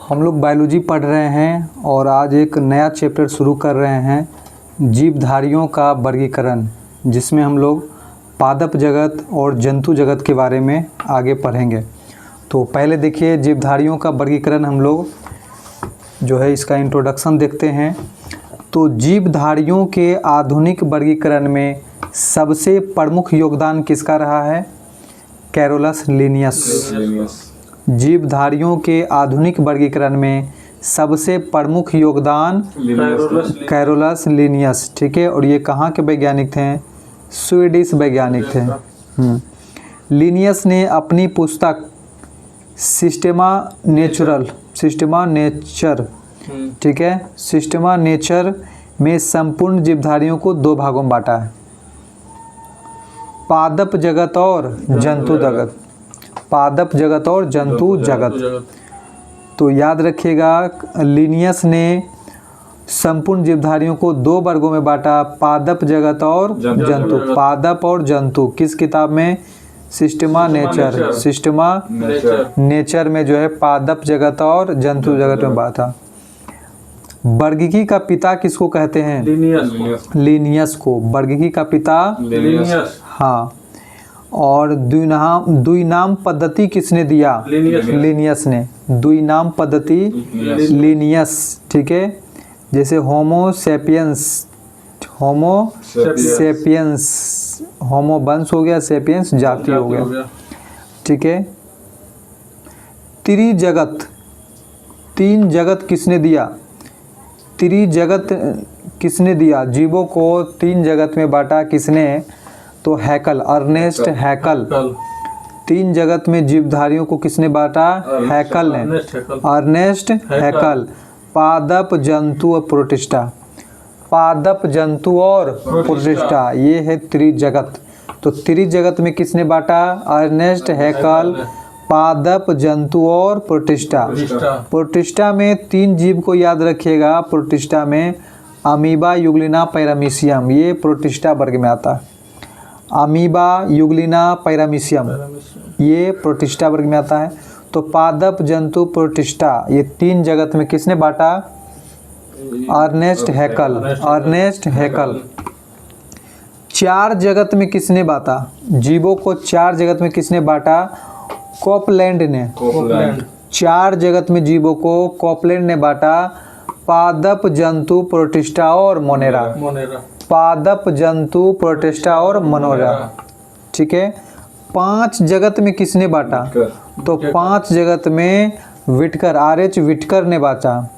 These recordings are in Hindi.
हम लोग बायोलॉजी पढ़ रहे हैं और आज एक नया चैप्टर शुरू कर रहे हैं जीवधारियों का वर्गीकरण, जिसमें हम लोग पादप जगत और जंतु जगत के बारे में आगे पढ़ेंगे। तो पहले देखिए जीवधारियों का वर्गीकरण हम लोग जो है इसका इंट्रोडक्शन देखते हैं। तो जीवधारियों के आधुनिक वर्गीकरण में सबसे प्रमुख योगदान किसका रहा है? Carolus Linnaeus. जीवधारियों के आधुनिक वर्गीकरण में सबसे प्रमुख योगदान कैरोलस लिनियस, ठीक है। और ये कहाँ के वैज्ञानिक थे? स्वीडिश वैज्ञानिक थे। लिनियस ने अपनी पुस्तक सिस्टेमा नेचर, ठीक है, सिस्टेमा नेचर में संपूर्ण जीवधारियों को दो भागों में बांटा है, पादप जगत और जंतु जगत। पादप जगत और जंतु जगत। तो याद रखिएगा, लिनियस ने संपूर्ण जीवधारियों को दो वर्गों में बांटा, पादप जगत और जंतु। पादप और जंतु किस किताब में? सिस्टेमा नेचर। सिस्टेमा नेचर में जो है पादप जगत और जंतु जगत में बांटा। वर्गीकी का पिता किसको कहते हैं? लिनियस को वर्गीकी का पिता लिनियस। हाँ। और द्विनाम पद्धति किसने दिया? लिनियस ने। द्विनाम पद्धति लिनियस, ठीक है। जैसे होमो सेपियंस, होमो वंश हो गया, सेपियंस जाति हो गया, ठीक है। त्रिजगत, तीन जगत किसने दिया? त्रिजगत किसने दिया? जीवों को तीन जगत में बांटा किसने? तो हैकल, अर्नेस्ट हैकल। तीन जगत में जीवधारियों को किसने बांटा? हैकल ने, अर्नेस्ट हैकल। पादप जंतु और प्रोटिस्टा, पादप जंतु और प्रोटिस्टा, ये है त्रिजगत। तो त्रिजगत में किसने बांटा? अर्नेस्ट हैकल, पादप जंतु और प्रोटिस्टा। प्रोटिस्टा में तीन जीव को याद रखिएगा। प्रोटिस्टा में अमीबा, यूग्लिना, पैरामीशियम, ये प्रोटिस्टा वर्ग में आता है। अमीबा, यूग्लिना, पैरामीशियम, ये प्रोटिस्टा वर्ग में आता है। तो पादप जंतु प्रोटिस्टा, ये तीन जगत में किसने बांटा? Ernest Haeckel, Ernest Haeckel. चार जगत में किसने बांटा? जीवों को चार जगत में किसने बांटा? कोपलैंड ने। चार जगत में जीवों को कोपलैंड ने बांटा, पादप जंतु प्रोटिस्टा और मोनेरा। पादप जंतु प्रोटिस्टा और मोनेरा, ठीक है। पांच जगत में किसने बांटा? तो पांच जगत में विटकर, आर.एच. विटकर ने बांटा।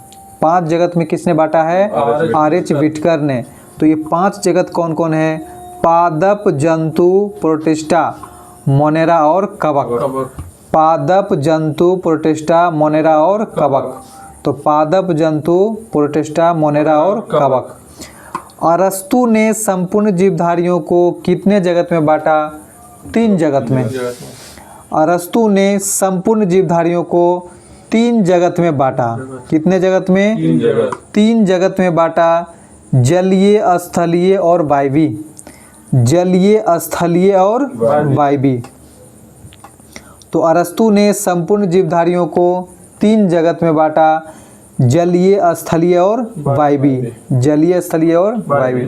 पांच जगत में किसने बांटा है? आर.एच. विटकर ने। तो ये पांच जगत कौन कौन है? पादप जंतु प्रोटिस्टा, मोनेरा और कवक। पादप जंतु प्रोटिस्टा, मोनेरा और कवक। तो पादप जंतु प्रोटिस्टा, मोनेरा और कवक। अरस्तु ने संपूर्ण जीवधारियों को कितने जगत में बांटा? तीन जगत में। अरस्तु ने संपूर्ण जीवधारियों को तीन जगत में बांटा। कितने जगत में? तीन जगत में बांटा, जलीय, स्थलीय और वायवी। जलीय, स्थलीय और वायवी। तो अरस्तु ने संपूर्ण जीवधारियों को तीन जगत में बांटा, जलीय, स्थलीय और वायवी। जलीय, स्थलीय और वायवी।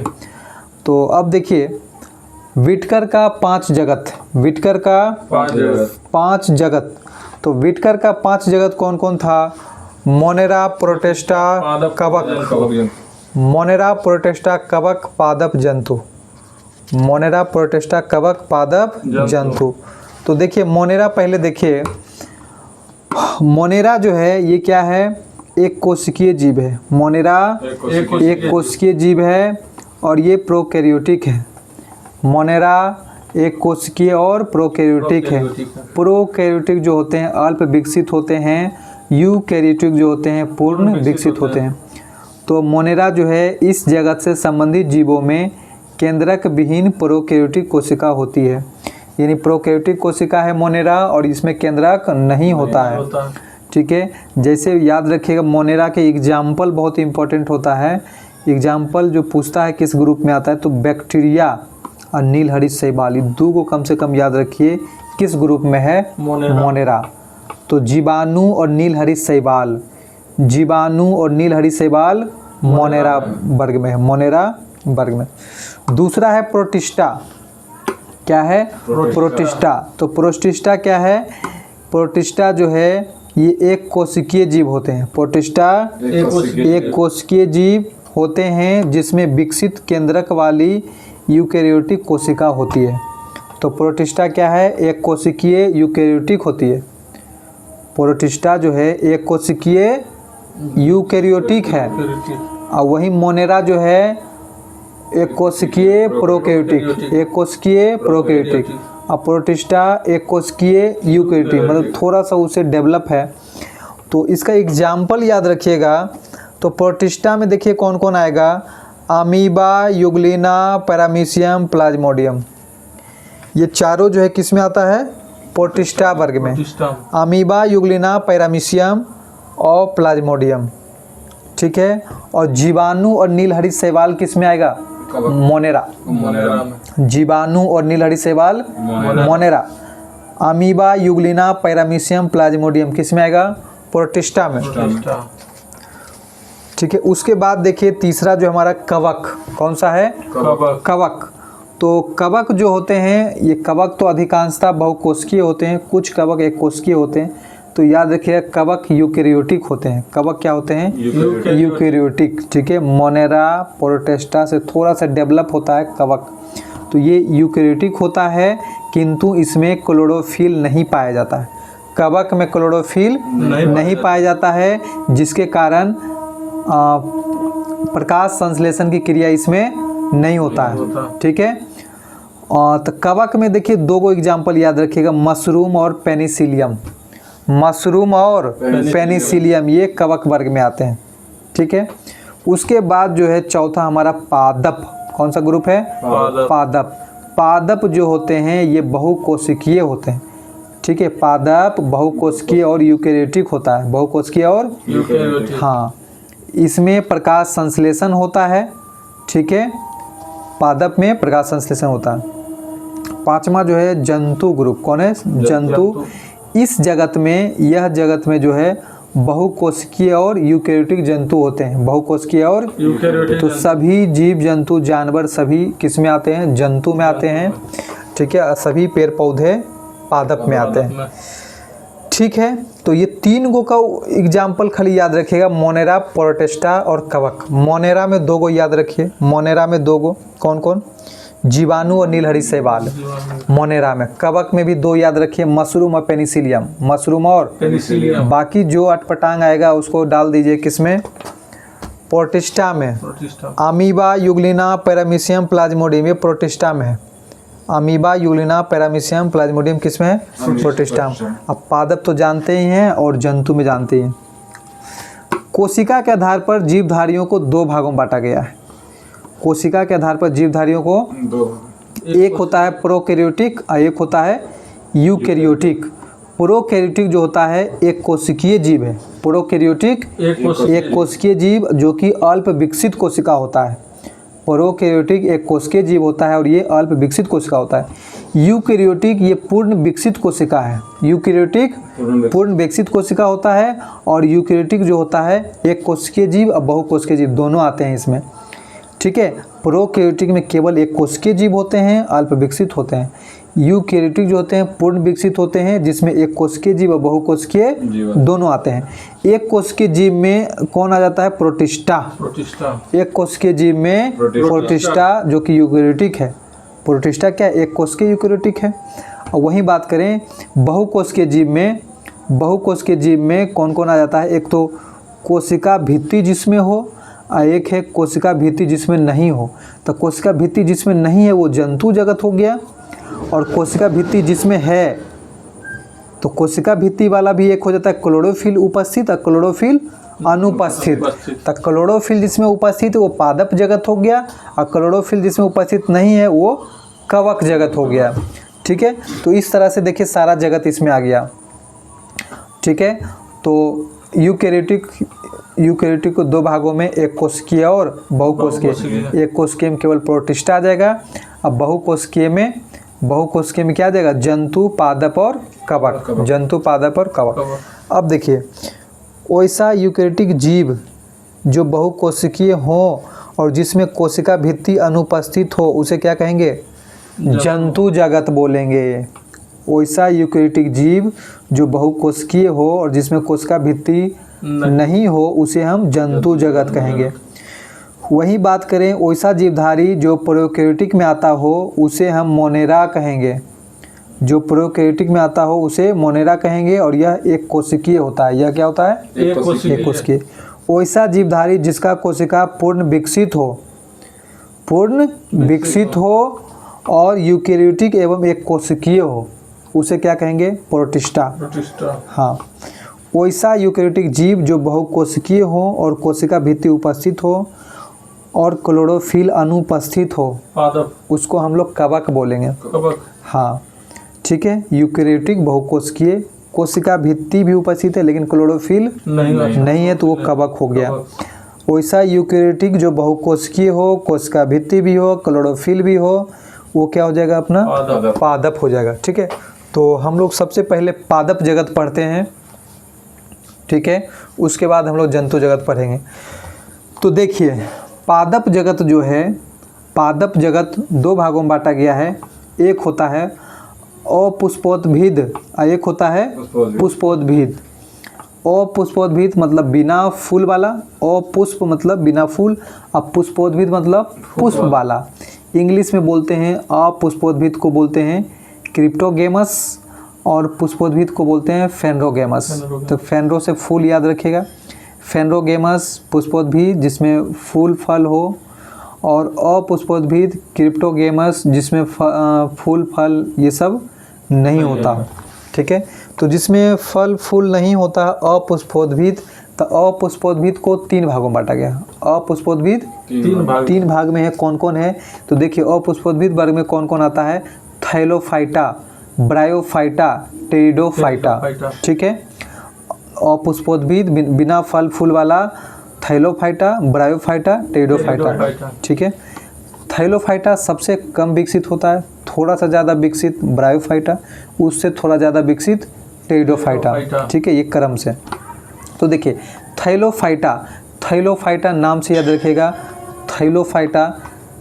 तो अब देखिए विटकर का पांच जगत, विटकर का पांच जगत। तो विटकर का पांच जगत कौन कौन था? मोनेरा, प्रोटिस्टा, कवक। मोनेरा, प्रोटिस्टा, कवक, पादप जंतु। मोनेरा, प्रोटिस्टा, कवक, पादप जंतु। तो देखिए मोनेरा, पहले देखिए मोनेरा जो है ये क्या है? एक कोशिकीय जीव है। मोनेरा एक कोशिकीय जीव है और ये प्रोकैरियोटिक है। मोनेरा एक कोशिकीय और प्रोकैरियोटिक है। प्रोकैरियोटिक जो होते हैं अल्प विकसित होते हैं, यूकैरियोटिक जो होते हैं पूर्ण विकसित होते हैं। तो मोनेरा जो है इस जगत से संबंधित जीवों में केंद्रक विहीन प्रोकैरियोटिक कोशिका होती है। यानी प्रोकैरियोटिक कोशिका है मोनेरा और इसमें केंद्रक नहीं होता है, ठीक है। जैसे याद रखिएगा मोनेरा के एग्जाम्पल बहुत इंपॉर्टेंट होता है। एग्जाम्पल जो पूछता है किस ग्रुप में आता है, तो बैक्टीरिया और नीलहरित शैवाल, ये दो को कम से कम याद रखिए किस ग्रुप में है? मोनेरा। तो जीवाणु और नीलहरित शैवाल जीवाणु और नीलहरी शैवाल मोनेरा वर्ग में है, मोनेरा वर्ग में। दूसरा है प्रोटिस्टा। क्या है? प्रोटिस्टा। तो प्रोटिस्टा क्या है? प्रोटिस्टा जो है ये एक कोशिकीय जीव होते हैं। प्रोटिस्टा एक कोशिकीय जीव होते हैं जिसमें विकसित केंद्रक वाली यूकेरियोटिक कोशिका होती है। तो प्रोटिस्टा क्या है? एक कोशिकीय यूकेरियोटिक होती है। प्रोटिस्टा जो है एक कोशिकीय यूकेरियोटिक है, और वही मोनेरा जो है एक कोशिकीय प्रोकैरियोटिक, एक कोशिकीय प्रोकैरियोटिक। और प्रोटिस्टा एक कोशिकीय यूकेरियोटिक, मतलब थोड़ा सा उसे डेवलप है। तो इसका एग्जाम्पल याद रखिएगा। तो प्रोटिस्टा में देखिए कौन कौन आएगा? Amoeba, Euglena, paramecium, Plasmodium. ये चारों जो है किस में आता है? प्रोटिस्टा वर्ग में। अमीबा, यूग्लिना, पैरामीशियम और प्लाज्मोडियम। ठीक है। और जीवाणु और नीलहरी शैवाल किस में आएगा? मोनेरा। जीवाणु और नीलहरी शैवाल Monera. Amoeba, Euglena, paramecium, Plasmodium किस में आएगा? प्रोटिस्टा में। ठीक है। उसके बाद देखिए तीसरा जो हमारा कवक, कौन सा है? कवक। तो कवक जो होते हैं, ये कवक तो अधिकांशतः बहुकोशिकीय होते हैं, कुछ कवक एक कोशिकीय होते हैं। तो याद रखिए कवक यूकेरियोटिक होते हैं। कवक क्या होते हैं? यूकेरियोटिक। ठीक है। मोनेरा प्रोटिस्टा से थोड़ा सा डेवलप होता है कवक। तो ये यूकेरियोटिक होता है, किंतु इसमें क्लोरोफिल नहीं पाया जाता है। कवक में क्लोरोफिल नहीं पाया जाता है, जिसके कारण प्रकाश संश्लेषण की क्रिया इसमें नहीं होता है। ठीक है। तो कवक में देखिए दो गो एग्जाम्पल याद रखिएगा, मशरूम और पेनिसिलियम। मशरूम और पेनिसिलियम ये कवक वर्ग में आते हैं। ठीक है। उसके बाद जो है चौथा हमारा पादप। कौन सा ग्रुप है? पादप। पादप जो होते हैं ये बहुकोशिकीय होते हैं। ठीक है। पादप बहुकोशिकीय और यूकेरियोटिक होता है। बहुकोशिकीय और यूकेरियोटिक। हाँ, इसमें प्रकाश संश्लेषण होता है। ठीक है। पादप में प्रकाश संश्लेषण होता है। पांचवा जो है जंतु ग्रुप। कौन है? जंतु। इस जगत में, यह जगत में जो है बहुकोशिकीय और यूकेरियोटिक जंतु होते हैं। बहुकोशिकीय और यूकेरियोटिक। तो सभी जीव जंतु जानवर सभी किस में आते हैं? जंतु में आते हैं। ठीक है। सभी पेड़ पौधे पादप में आते हैं। ठीक है। तो ये तीन गो का एग्जाम्पल खाली याद रखिएगा, मोनेरा, प्रोटिस्टा और कवक। मोनेरा में दो गो याद रखिए। मोनेरा में दो गो कौन कौन? जीवाणु और नीलहरी शैवाल मोनेरा में। कवक में भी दो याद रखिए, मशरूम और पेनिसिलियम। मशरूम और पेनिसिलियम। बाकी जो अटपटांग आएगा उसको डाल दीजिए किसमें? प्रोटिस्टा में। अमीबा, यूग्लिना, पैरामीशियम, प्लाज्मोडियम ये प्रोटिस्टा में है। अमीबा, यूग्लिना, पैरामीशियम, प्लाज्मोडियम किस में है? प्रोटिस्टा में। अब पादप तो जानते ही हैं और जंतु में जानते ही हैं। कोशिका के आधार पर जीवधारियों को दो भागों में बांटा गया है। कोशिका के आधार पर जीवधारियों को एक होता है प्रोकैरियोटिक और एक होता है यूकेरियोटिक। प्रोकैरियोटिक जो होता है एक कोशिकीय जीव है। प्रोकैरियोटिक एक कोशिकीय जीव जो कि अल्प विकसित कोशिका होता है। प्रोकैरियोटिक एक कोशिकीय जीव होता है और ये अल्प विकसित कोशिका होता है। यूकेरियोटिक ये पूर्ण विकसित कोशिका है। यूकेरियोटिक पूर्ण विकसित कोशिका होता है, और यूकेरियोटिक जो होता है एक कोशिकीय जीव और बहुकोशिकीय जीव दोनों आते हैं इसमें। ठीक है। प्रोकैरियोटिक में केवल एक कोशिकीय जीव होते हैं, अल्प विकसित होते हैं। यूकेरियोटिक जो होते हैं पूर्ण विकसित होते हैं, जिसमें एक कोशिकीय जीव और बहुकोशिकीय दोनों आते हैं। एक कोशिकीय जीव में कौन आ जाता है? प्रोटिस्टा। एक कोशिकीय जीव में प्रोटिस्टा जो कि यूकेरियोटिक है। प्रोटिस्टा क्या? एक कोशिकीय यूकेरियोटिक है। और वहीं बात करें बहुकोशिकीय जीव में, बहुकोशिकीय जीव में कौन कौन आ जाता है? एक तो कोशिका भित्ति जिसमें हो, और एक है कोशिका भित्ति जिसमें नहीं हो। तो कोशिका भित्ति जिसमें नहीं है वो जंतु जगत हो गया, और कोशिका भित्ति जिसमें है, तो कोशिका भित्ति वाला भी एक हो जाता है क्लोरोफिल उपस्थित और क्लोरोफिल अनुपस्थित। तो क्लोरोफिल जिसमें उपस्थित है वो पादप जगत हो गया, और क्लोरोफिल जिसमें उपस्थित नहीं है वो कवक जगत हो गया। ठीक है। तो इस तरह से देखिए सारा जगत इसमें आ गया। ठीक है। तो यूकेरियोटिक को दो भागों में, एक कोशिकीय और बहुकोशिकीय। एक कोशिकीय में केवल प्रोटिस्टा आ जाएगा, अब बहुकोशिकीय में क्या आ जाएगा? जंतु, पादप और कवक। जंतु, पादप और कवक। अब देखिए वैसा यूकेरियोटिक जीव जो बहुकोशिकीय हो और जिसमें कोशिका भित्ति अनुपस्थित हो उसे क्या कहेंगे? जंतु जगत बोलेंगे। वैसा यूकेरियोटिक जीव जो बहुकोशिकीय हो और जिसमें कोशिका भित्ति नहीं हो उसे हम जंतु जगत कहेंगे। वही बात करें वैसा जीवधारी जो प्रोकैरियोटिक में आता हो उसे हम मोनेरा कहेंगे। जो प्रोकैरियोटिक में आता हो उसे मोनेरा कहेंगे और यह एक कोशिकीय होता है। यह क्या होता है? एक कोशिकीय। वैसा जीवधारी जिसका कोशिका पूर्ण विकसित हो और यूकेरियोटिक एवं एक कोशिकीय हो उसे क्या कहेंगे? प्रोटिस्टा। हाँ, वैसा यूकेरियोटिक जीव जो बहुकोशिकीय हो और कोशिका भित्ति उपस्थित हो और क्लोरोफिल अनुपस्थित हो उसको हम लोग कवक बोलेंगे। हाँ, ठीक है। यूकेरियोटिक बहुकोशिकीय, कोशिका भित्ति भी उपस्थित है लेकिन क्लोरोफिल नहीं है तो वो कवक हो गया। वैसा यूकेरियोटिक जो बहुकोशिकीय हो, कोशिका भित्ति भी हो, क्लोरोफिल भी हो, वो क्या हो जाएगा? अपना पादप हो जाएगा। ठीक है, तो हम लोग सबसे पहले पादप जगत पढ़ते हैं, ठीक है, उसके बाद हम लोग जंतु जगत पढ़ेंगे। तो देखिए, पादप जगत जो है, पादप जगत दो भागों में बांटा गया है। एक होता है अपुष्पोद्भिद और एक होता है पुष्पोद्भिद। अपुष्पोद्भिद मतलब बिना फूल वाला, अपुष्प मतलब बिना फूल, और पुष्पोद्भिद मतलब पुष्प वाला। इंग्लिश में बोलते हैं अपुष्पोद्भिद को बोलते हैं क्रिप्टोगेमस और पुष्पोद्भिद को बोलते हैं फेनरोगेमस। तो फेनरो से फूल याद रखिएगा, फेनरोगेमस पुष्पोद्भिद जिसमें फूल फल हो, और अपुष्पोद्भिद क्रिप्टोगेमस जिसमें फूल फल ये सब नहीं होता। ठीक है, तो जिसमें फल फूल नहीं होता अपुष्पोद्भिद, तो अपुष्पोद्भिद को तीन भागों में बांटा गया। अपुष्पोद्भिद तीन भाग में है। कौन कौन है? तो देखिए, अपुष्पोद्भिद वर्ग में कौन कौन आता है? Thallophyta, bryophyta, pteridophyta. ठीक है, अपुष्पोद्भिद बिना फल फूल वाला थैलोफाइटा, ब्रायोफाइटा, टेरिडोफाइटा। ठीक है, थैलोफाइटा सबसे कम विकसित होता है, थोड़ा सा ज़्यादा विकसित ब्रायोफाइटा, उससे थोड़ा ज़्यादा विकसित टेरिडोफाइटा। ठीक है, ये क्रम से। तो देखिए, थैलोफाइटा नाम से याद रखिएगा। थैलोफाइटा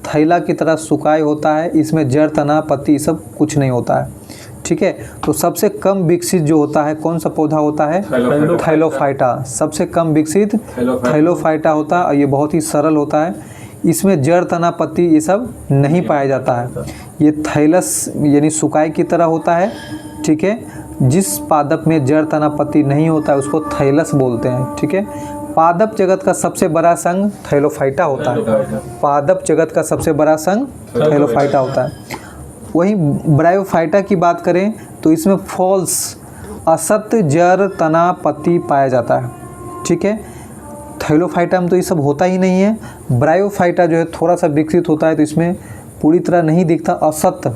थैला की तरह सुकाय होता है, इसमें जड़, तना, पत्ती सब कुछ नहीं होता है। ठीक है, तो सबसे कम विकसित जो होता है कौन सा पौधा होता है? थैलोफाइटा। सबसे कम विकसित थैलोफाइटा होता है और ये बहुत ही सरल होता है। इसमें जड़, तना, पत्ती ये सब नहीं पाया जाता है। ये थैलस यानी सुकाय की तरह होता है। ठीक है, जिस पादप में जड़, तना, पत्ती नहीं होता है उसको थैलस बोलते हैं। ठीक है, पादप जगत का सबसे बड़ा संघ थैलोफाइटा होता है। पादप जगत का सबसे बड़ा संघ थैलोफाइटा होता है। वहीं ब्रायोफाइटा की बात करें तो इसमें फॉल्स असत्य जड़, तना, पत्ती पाया जाता है। ठीक है, थैलोफाइटा में तो ये सब होता ही नहीं है। ब्रायोफाइटा जो है थोड़ा सा विकसित होता है तो इसमें पूरी तरह नहीं दिखता, असत्य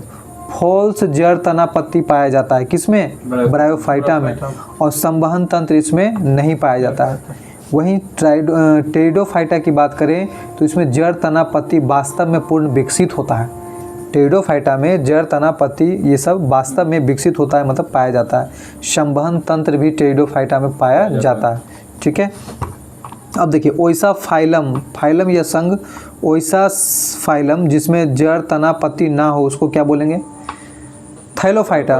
फॉल्स जड़, तना, पत्ती पाया जाता है। किसमें? ब्रायोफाइटा में। और संवहन तंत्र इसमें नहीं पाया जाता है। वहीं टेरिडोफाइटा की बात करें तो इसमें जड़, तना, पत्ती वास्तव में पूर्ण विकसित होता है। टेरिडोफाइटा में जड़, तना, पत्ती ये सब वास्तव में विकसित होता है, मतलब पाया जाता है। संवहन तंत्र भी टेरिडोफाइटा में पाया जाता है। ठीक है, अब देखिए, वैसा फाइलम या संघ, वैसा फाइलम जिसमें जड़, तना, पत्ती ना हो उसको क्या बोलेंगे? थैलोफाइटा।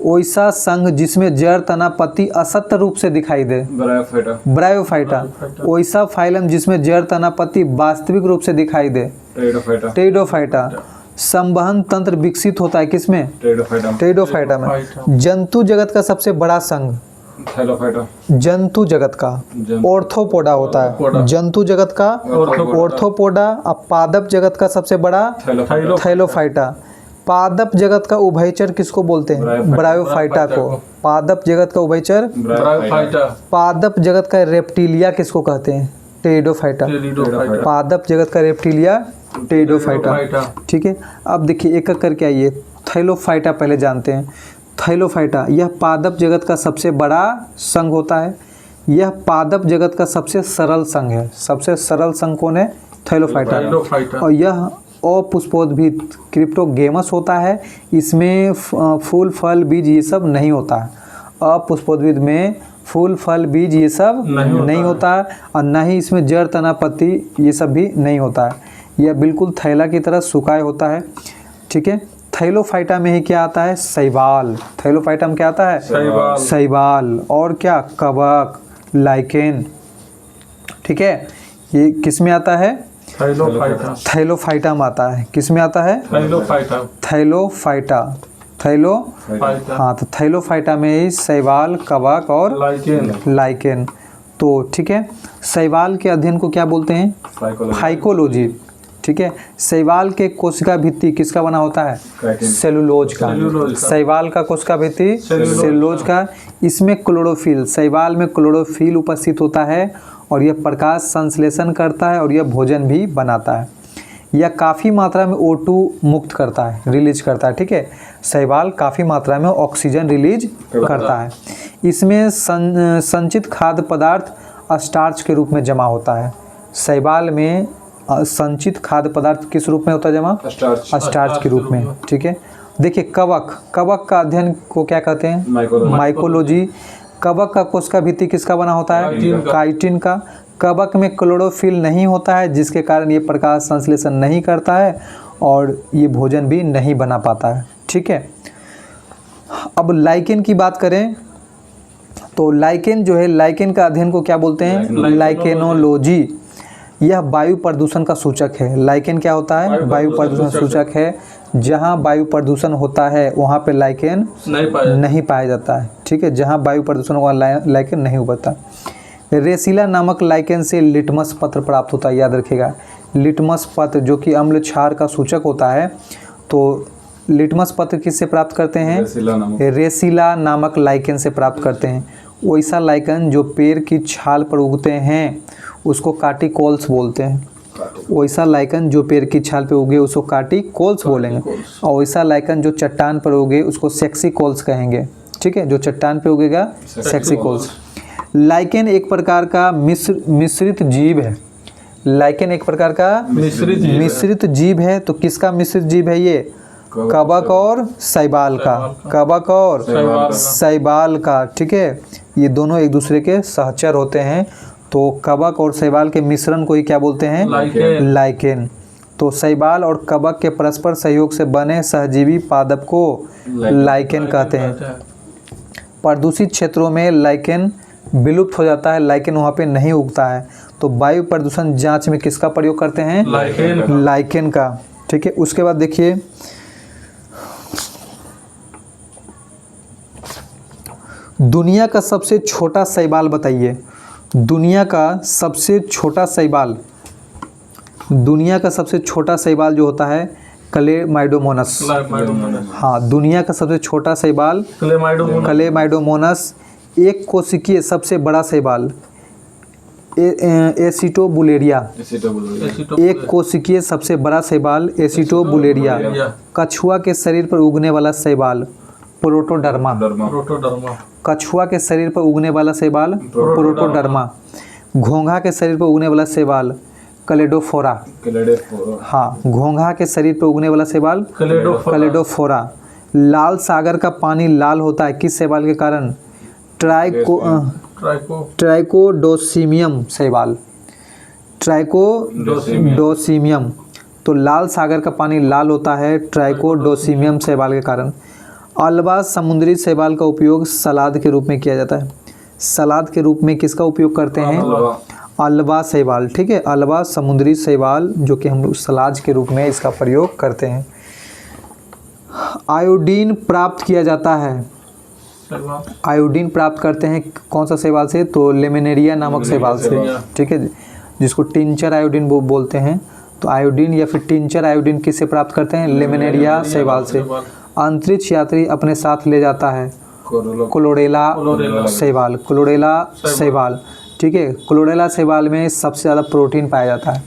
वैसा संघ जिसमें जड़, तना, पत्ती असत्य रूप से दिखाई दे, ब्रायोफाइटा। वैसा फाइलम जिसमें जड़, तना, पत्ती वास्तविक रूप से दिखाई दे, टेरिडोफाइटा। संवहन तंत्र विकसित होता है किसमें? टेरिडोफाइटा में। जंतु जगत का सबसे बड़ा संघ जंतु जगत का ऑर्थोपोडा होता है। जंतु जगत का ऑर्थोपोडा। अब पादप जगत का सबसे बड़ा थैलोफाइटा। पादप जगत का उभयचर किसको बोलते हैं? ब्रायोफाइटा को। पादप जगत का उभयचर ब्रायोफाइटा। पादप जगत का रेप्टिलिया किसको कहते हैं? टेरिडोफाइटा। पादप जगत का रेप्टिलिया टेरिडोफाइटा। ठीक है, अब देखिए एक एक करके आइए। थैलोफाइटा पहले जानते हैं। थैलोफाइटा यह पादप जगत का सबसे बड़ा संघ होता है। यह पादप जगत का सबसे सरल संघ है। सबसे सरल संघ कौन है? थैलोफाइटा। और यह अपुष्पोद्भिद क्रिप्टोगेमस होता है। इसमें फूल, फल, बीज ये सब नहीं होता है। अपुष्पोद्भिद में फूल फल बीज ये सब नहीं होता है, और ना ही इसमें जड़ तना पत्ती ये सब भी नहीं होता है। यह बिल्कुल थैला की तरह सुखाए होता है। ठीक है, थैलोफाइटा में ही क्या आता है? शैवाल। थैलोफाइटा में क्या आता है? शैवाल। और क्या? कवक, लाइकेन। ठीक है, ये किस में आता है? थैलोफाइटा में आता है। किस में आता है? थैलोफाइटा। हाँ, तो थैलोफाइटा में ही शैवाल, कवक और लाइकेन। तो ठीक है, शैवाल के अध्ययन को क्या बोलते हैं? फाइकोलॉजी। ठीक है, शैवाल के कोशिका भित्ति किसका बना होता है? सेलुलोज का। शैवाल का कोशिका भित्ति सेलुलोज का। इसमें क्लोरोफिल, शैवाल में क्लोरोफिल उपस्थित होता है और यह प्रकाश संश्लेषण करता है और यह भोजन भी बनाता है। यह काफ़ी मात्रा में O2 मुक्त करता है, रिलीज करता है। ठीक है, शैवाल काफ़ी मात्रा में ऑक्सीजन रिलीज करता है। इसमें संचित खाद्य पदार्थ स्टार्च के रूप में जमा होता है। शैवाल में संचित खाद्य पदार्थ किस रूप में होता है जमा? स्टार्च के रूप में। ठीक है, देखिए कवक, कवक का अध्ययन को क्या कहते हैं? माइकोलॉजी। कवक का कोशिका भित्ति किसका बना होता है? काइटिन का। कवक में क्लोरोफिल नहीं होता है, जिसके कारण ये प्रकाश संश्लेषण नहीं करता है और ये भोजन भी नहीं बना पाता है। ठीक है, अब लाइकेन की बात करें तो लाइकेन जो है, लाइकेन का अध्ययन को क्या बोलते हैं? लाइकेनोलॉजी। यह वायु प्रदूषण का सूचक है। लाइकेन क्या होता है? वायु प्रदूषण सूचक है। जहाँ वायु प्रदूषण होता है वहाँ पे लाइकेन नहीं पाया जाता है। ठीक है, जहाँ वायु प्रदूषण वहाँ लाइकेन नहीं उभरता। रेसिला नामक लाइकेन से लिटमस पत्र प्राप्त होता है, याद रखिएगा। लिटमस पत्र जो कि अम्ल क्षार का सूचक होता है, तो लिटमस पत्र किससे प्राप्त करते हैं? रेसिला नामक लाइकेन से प्राप्त करते हैं। वैसा लाइकेन जो पेड़ की छाल पर उगते हैं उसको कार्टिकोल्स बोलते हैं। वैसा लाइकेन जो पेड़ की छाल पर उगे उसको कार्टिकोल्स बोलेंगे, और वैसा लाइकेन जो चट्टान पर उगे उसको सेक्सिकोल्स कहेंगे। ठीक है, जो चट्टान पे उगेगा सेक्सिकोल्स। लाइकेन एक प्रकार का मिश्रित जीव है। लाइकेन एक प्रकार का मिश्रित जीव है। तो किसका मिश्रित जीव है ये? कवक और शैवाल का। कवक और शैवाल का। ठीक है, ये दोनों एक दूसरे के सहचर होते हैं। तो कवक और शैवाल के मिश्रण को ही क्या बोलते हैं? लाइकेन। तो शैवाल और कवक के परस्पर सहयोग से बने सहजीवी पादप को लाइकेन कहते हैं। प्रदूषित क्षेत्रों में लाइकेन विलुप्त हो जाता है, लाइकेन वहाँ पे नहीं उगता है। तो वायु प्रदूषण जांच में किसका प्रयोग करते हैं? लाइकेन का। ठीक है, उसके बाद देखिए दुनिया का सबसे छोटा शैवाल बताइए। दुनिया का सबसे छोटा शैवाल, दुनिया का सबसे छोटा शैवाल जो होता है क्लेमाइडोमोनस। हाँ, दुनिया का सबसे छोटा शैवाल क्लेमाइडोमोनस। एक कोशिकीय सबसे बड़ा शैवाल एसिटोबुलेरिया। एक कोशिकीय सबसे बड़ा शैवाल एसिटोबुलेरिया। कछुआ के शरीर पर उगने वाला शैवाल प्रोटोडर्मा। कछुआ के शरीर पर उगने वाला शैवाल प्रोटोडर्मा। घोंघा के शरीर पर उगने वाला शैवाल क्लेडोफोरा। हाँ, घोंघा के शरीर पर उगने वाला शैवाल क्लेडोफोरा। लाल सागर का पानी लाल होता है किस शैवाल के कारण? ट्राइकोडोसिमियम शैवाल। ट्राइकोडोसिमियम। तो लाल सागर का पानी लाल होता है ट्राइकोडोसिमियम शैवाल के कारण। अल्बा समुद्री शैवाल का उपयोग सलाद के रूप में किया जाता है। सलाद के रूप में किसका उपयोग करते हैं? अल्बा शैवाल। ठीक है, अल्बा समुद्री शैवाल जो कि हम लोग सलाद के रूप में इसका प्रयोग करते हैं। आयोडीन प्राप्त किया जाता है। आयोडीन प्राप्त करते हैं कौन सा शैवाल से? तो लेमिनेरिया नामक शैवाल से। ठीक है, जिसको टिंचर आयोडीन बोलते हैं। तो आयोडीन या फिर टिंचर आयोडीन किससे प्राप्त करते हैं? लेमिनेरिया शैवाल से। अंतरिक्ष यात्री अपने साथ ले जाता है क्लोरेला शैवाल। क्लोरेला शैवाल। ठीक है, क्लोरेला शैवाल में सबसे ज़्यादा प्रोटीन पाया जाता है।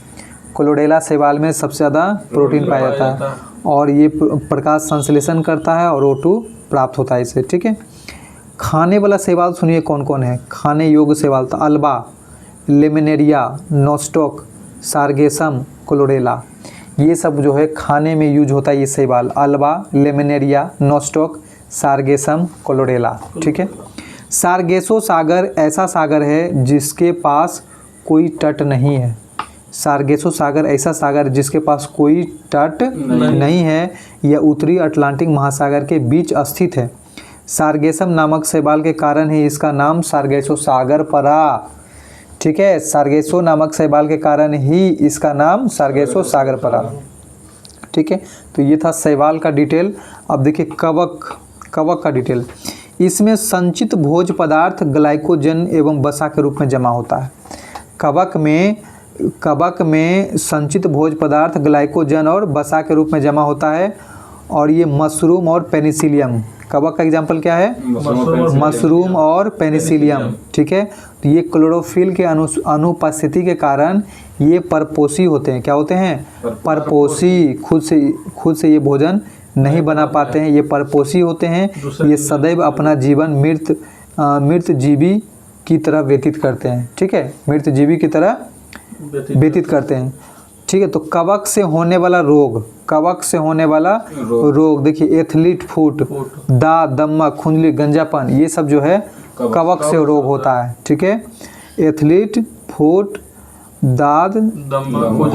क्लोरेला शैवाल में सबसे ज़्यादा प्रोटीन पाया जाता है और ये प्रकाश संश्लेषण करता है और O2 प्राप्त होता है इससे। ठीक है, खाने वाला शैवाल सुनिए कौन कौन है। खाने योग्य शैवाल तो alba, laminaria, Nostoc, sargassum, chlorella, ये सब जो है खाने में यूज होता है ये शैवाल। Alba, laminaria, Nostoc, sargassum, chlorella. ठीक है, सारगेसो सागर ऐसा सागर है जिसके पास कोई तट नहीं है। सारगेसो सागर ऐसा सागर जिसके पास कोई तट नहीं है। यह उत्तरी अटलांटिक महासागर के बीच स्थित है। सारगेसम नामक शैवाल के कारण ही इसका नाम सारगेसो सागर पड़ा। ठीक है, सारगेसो नामक शैवाल के कारण ही इसका नाम सारगेसो सागर पड़ा। ठीक है, तो ये था शैवाल का डिटेल। अब देखिए कवक का डिटेल। इसमें संचित भोज्य पदार्थ ग्लाइकोजन एवं वसा के रूप में जमा होता है। कवक में संचित भोज्य पदार्थ ग्लाइकोजन और वसा के रूप में जमा होता है। और ये मशरूम और पेनिसिलियम, कवक का एग्जाम्पल क्या है? मशरूम और पेनिसिलियम। ठीक है, तो ये क्लोरोफिल के अनुपस्थिति के कारण ये परपोषी होते हैं। क्या होते हैं? परपोषी। खुद से ये भोजन नहीं बना पाते हैं, ये परपोषी होते हैं। ये सदैव अपना जीवन मृत जीवी की तरह व्यतीत करते हैं। ठीक है, मृत जीवी की तरह व्यतीत करते हैं। ठीक है, तो कवक से होने वाला रोग देखिए, एथलीट फुट, दांत, दम्मा, खुजली, गंजापन, ये सब जो है कवक से रोग होता है। ठीक है, एथलीट फुट, दाद,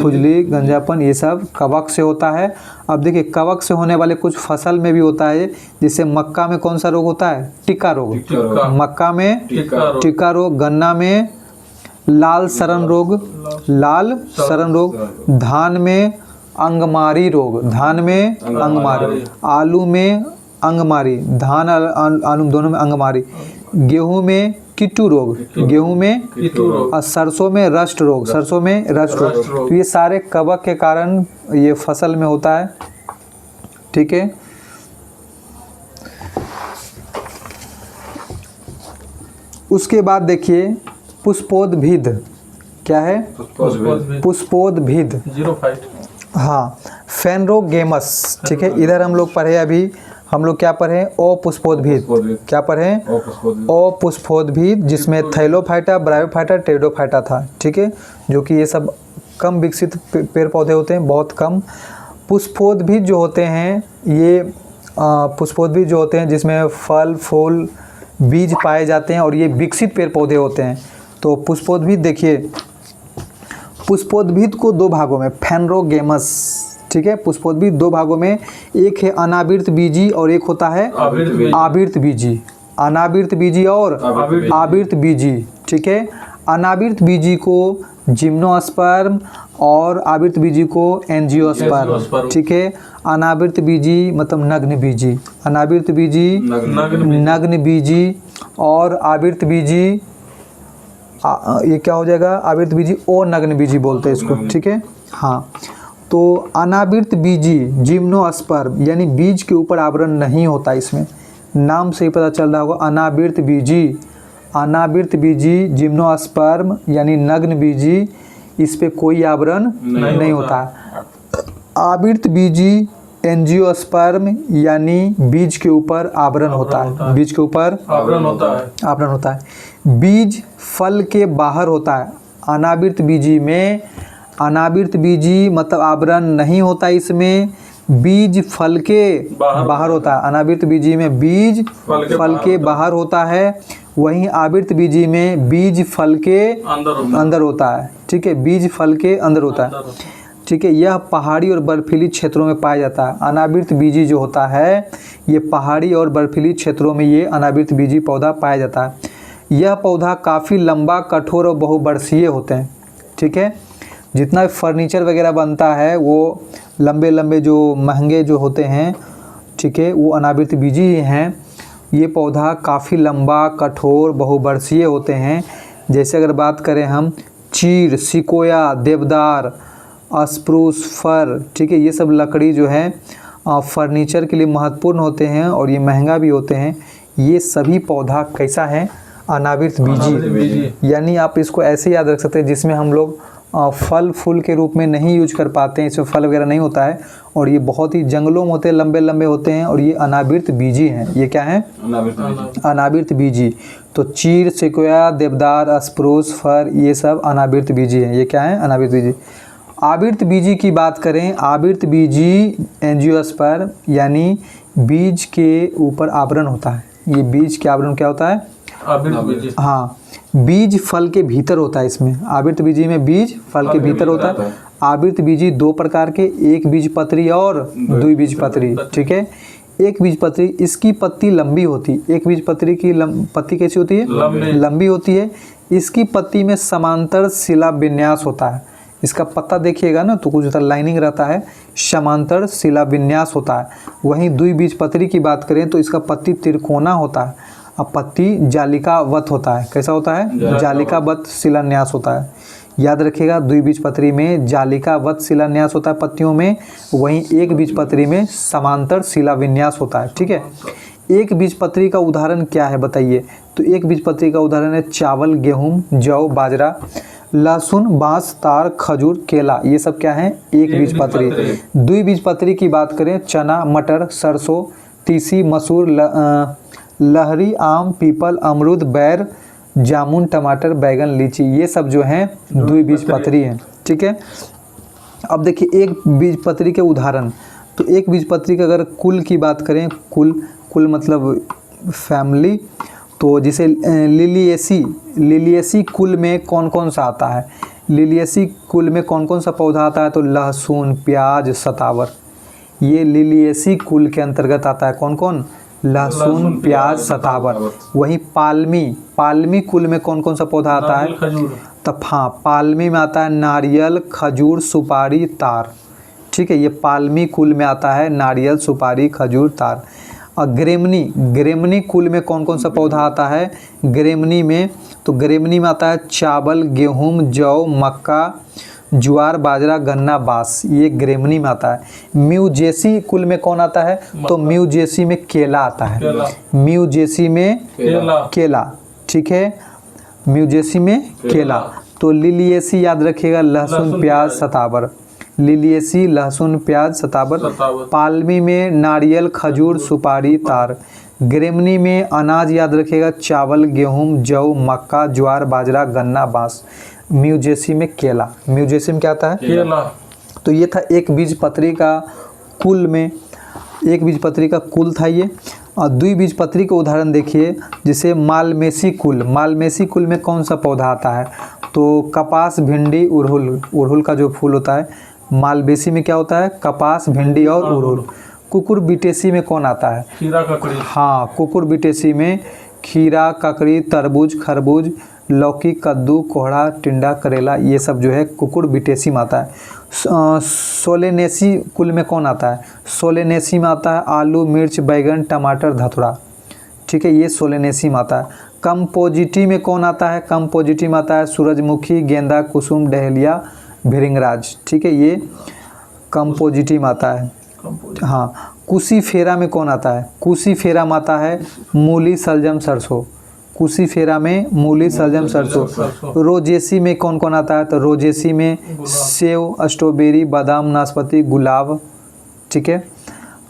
खुजली, गंजापन, ये सब कवक से होता है। अब देखिए कवक से होने वाले कुछ फसल में भी होता है। जैसे मक्का में कौन सा रोग होता है? टिक्का रोग। मक्का में टिक्का रोग, गन्ना में लाल सरण रोग, धान में अंगमारी रोग, आलू में अंगमारी, आलू दोनों में अंगमारी, गेहूं में कीटू रोग, और सरसों में रस्ट रोग, तो ये सारे कवक के कारण ये फसल में होता है। ठीक है, उसके बाद देखिए पुष्पोद्भिद। क्या है? पुष्पोद्भिद। हाँ, फेनरोगेमस। ठीक है, इधर हम लोग पढ़े, अभी हम लोग क्या पढ़े? अपुष्पोद्भिद। क्या पढ़े? अपुष्पोद्भिद, जिसमें थैलोफाइटा, ब्रायोफाइटा, टेरिडोफाइटा था। ठीक है, जो कि ये सब कम विकसित पेड़ पौधे होते हैं, बहुत कम। पुष्पोद्भिद जो होते हैं ये पुष्पोद्भिद जो होते हैं जिसमें फल, फूल, बीज पाए जाते हैं और ये विकसित पेड़ पौधे होते हैं। तो पुष्पोद्भिद देखिए, पुष्पोद्भिद को दो भागों में, फेनरोगेमस। ठीक है, पुष्पोद्भिद दो भागों में, एक है अनावृत बीजी और एक होता है आवृत बीजी। अनावृत बीजी और आवृत बीजी। ठीक है, अनावृत बीजी को जिम्नोस्पर्म और आवृत बीजी को एंजियोस्पर्म। ठीक है, अनावृत बीजी मतलब नग्न बीजी, अनावृत बीजी नग्न बीजी, और आवृत बीजी ये क्या हो जाएगा? आवृत बीजी ओ नग्न बीजी बोलते हैं इसको। ठीक है, हाँ, तो अनावृत बीजी जिम्नोस्पर्म यानी बीज के ऊपर आवरण नहीं होता। इसमें नाम से ही पता चल रहा होगा, अनावृत बीजी जिम्नोस्पर्म यानी नग्न बीजी, इस पे कोई आवरण नहीं होता। आवृत बीजी एंजियोस्पर्म यानी बीज के ऊपर आवरण होता है, बीज के ऊपर आवरण होता है। बीज फल के बाहर होता है। अनावृत बीजी में, अनावृत बीजी मतलब आवरण नहीं होता, इसमें बीज फल के बाहर होता है। अनावृत बीजी में बीज फल के बाहर होता है, वहीं आवृत बीजी में बीज फल के अंदर होता है। ठीक है, बीज फल के अंदर होता है। ठीक है, यह पहाड़ी और बर्फीली क्षेत्रों में पाया जाता है। अनावृत बीजी जो होता है ये पहाड़ी और बर्फीली क्षेत्रों में ये अनावृत बीजी पौधा पाया जाता है। यह पौधा काफ़ी लंबा, कठोर और बहुवर्षीय होते हैं। ठीक है, जितना फर्नीचर वगैरह बनता है वो लंबे लंबे जो महंगे जो होते हैं, ठीक है, वो अनावृत बीजी ही हैं। ये पौधा काफ़ी लंबा, कठोर, बहुवर्षीय होते हैं। जैसे अगर बात करें हम चीड़, सिकोया, देवदार, स्प्रूस, फर, ठीक है, ये सब लकड़ी जो है फर्नीचर के लिए महत्वपूर्ण होते हैं और ये महंगा भी होते हैं। ये सभी पौधा कैसा है? अनावृत बीजी। यानी आप इसको ऐसे याद रख सकते हैं, जिसमें हम लोग फल फूल के रूप में नहीं यूज कर पाते हैं, इसमें फल वगैरह नहीं होता है, और ये बहुत ही जंगलों में होते हैं, लंबे लंबे होते हैं, और ये अनावृत बीजी हैं। ये क्या है? अनावृत बीजी। तो चीड़, सिकोया, देवदार, स्प्रूस, फर, ये सब अनावृत बीजी हैं। ये क्या है? अनावृत बीजी। आवृत बीजी की बात करें, आवृत बीजी एंजियोस्पर्म यानी बीज के ऊपर आवरण होता है। ये बीज के आवरण क्या होता है? आवृत बीजी। हाँ, बीज फल के भीतर होता है इसमें। आवृत बीजी में बीज फल के भीतर होता है। आवृत बीजी दो प्रकार के, एक बीजपत्री और द्विबीजपत्री। ठीक है, एक बीजपत्री, इसकी पत्ती लंबी होती, एक बीजपत्री की पत्ती कैसी होती है? लंबी होती है। इसकी पत्ती में समांतर शिला विन्यास होता है। इसका पत्ता देखिएगा ना तो कुछ लाइनिंग रहता है, समांतर शिला विन्यास होता है। वहीं द्विबीजपत्री की बात करें तो इसका पत्ती त्रिकोणा होता है और पत्ती जालिकावत होता है। कैसा होता है? जालिकावत शिलान्यास होता है। याद रखिएगा, द्विबीजपत्री में जालिकावत शिलान्यास होता है पत्तियों में, वहीं एक बीजपत्री में समांतर शिला विन्यास होता है। ठीक है, एक बीजपत्री का उदाहरण क्या है बताइए? तो एक बीजपत्री का उदाहरण है चावल, गेहूं, जौ, बाजरा, लहसुन, बांस, तार, खजूर, केला। ये सब क्या है? एक बीजपत्री। द्विबीजपत्री की बात करें चना, मटर, सरसों, तीसी, मसूर, लहरी, आम, पीपल, अमरूद, बैर, जामुन, टमाटर, बैगन, लीची, ये सब जो हैं द्विबीजपत्री हैं। ठीक है, अब देखिए एक बीजपत्री के उदाहरण। तो एक बीजपत्री के अगर कुल की बात करें, कुल मतलब फैमिली, तो जिसे लिलिएसी कुल में कौन कौन सा आता है? लिलिएसी कुल में कौन कौन सा पौधा आता है? तो लहसुन, प्याज, सतावर, ये लिलिएसी कुल के अंतर्गत आता है। कौन कौन? लहसुन, प्याज, सतावर। वही पालमी कुल में कौन कौन सा पौधा आता है? तब हाँ, पालमी में आता है नारियल, खजूर, सुपारी, तार। ठीक है, ये पालमी कुल में आता है नारियल, सुपारी, खजूर, तार। और ग्रेमनी कुल में कौन कौन सा पौधा आता है? ग्रेमनी में आता है चावल, गेहूं, जौ, मक्का, ज्वार, बाजरा, गन्ना, बांस, ये ग्रेमनी में आता है। म्यूजेसी कुल में कौन आता है? तो म्यूजेसी में केला आता है। म्यूजेसी में केला। ठीक है, म्यूजेसी में केला। तो लिलिएसी याद रखिएगा, लहसुन, प्याज, सतावर। लिलिएसी, लहसुन, प्याज, सतावर। पालमी में नारियल, खजूर, सुपारी, तार। ग्रेमनी में अनाज याद रखिएगा, चावल, गेहूं, जौ, मक्का, ज्वार, बाजरा, गन्ना, बांस। म्यूजेसी में केला। म्यूजेसी में क्या आता है? केला। तो ये था एक बीजपत्री का कुल में, एक बीजपत्री का कुल था ये। और द्विबीजपत्री का उदाहरण देखिए, जैसे मालमेसी कुल में कौन सा पौधा आता है? तो कपास, भिंडी, उड़हुल का जो फूल होता है। मालवेसी में क्या होता है? कपास, भिंडी और उड़हुल। कुकुरबिटेसी में कौन आता है? खीरा, ककड़ी। हाँ, कुकुरबिटेसी में खीरा, ककड़ी, तरबूज, खरबूज, लौकी, कद्दू, कोहड़ा, टिंडा, करेला, ये सब जो है कुकुरबिटेसी में आता है। सोलेनेसी कुल में कौन आता है? सोलेनेसी में आता है आलू, मिर्च, बैगन, टमाटर, धतुरा। ठीक है, ये सोलेनेसी में आता है। कंपोजिटी में कौन आता है? कंपोजिटी में आता है सूरजमुखी, गेंदा, कुसुम, डहेलिया, भिरिंगराज। ठीक है, ये कंपोजिटी में आता है। हाँ, कुशीफेरा में कौन आता है? कुशीफेरा में आता है मूली, सलजम, सरसों। कुशीफेरा में मूली, सलजम, सरसों। रोजेसी में कौन कौन आता है? तो रोजेसी में सेव, स्ट्रॉबेरी, बादाम, नाशपाती, गुलाब। ठीक है,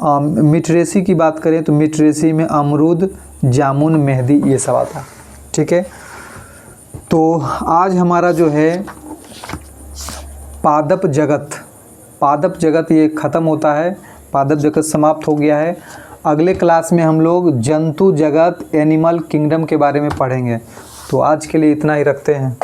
मिठरेसी की बात करें तो मिठरेसी में अमरूद, जामुन, मेहंदी, ये सब आता है। ठीक है, तो आज हमारा जो है पादप जगत ये ख़त्म होता है। पादप जगत समाप्त हो गया है। अगले क्लास में हम लोग जंतु जगत, एनिमल किंगडम के बारे में पढ़ेंगे। तो आज के लिए इतना ही रखते हैं।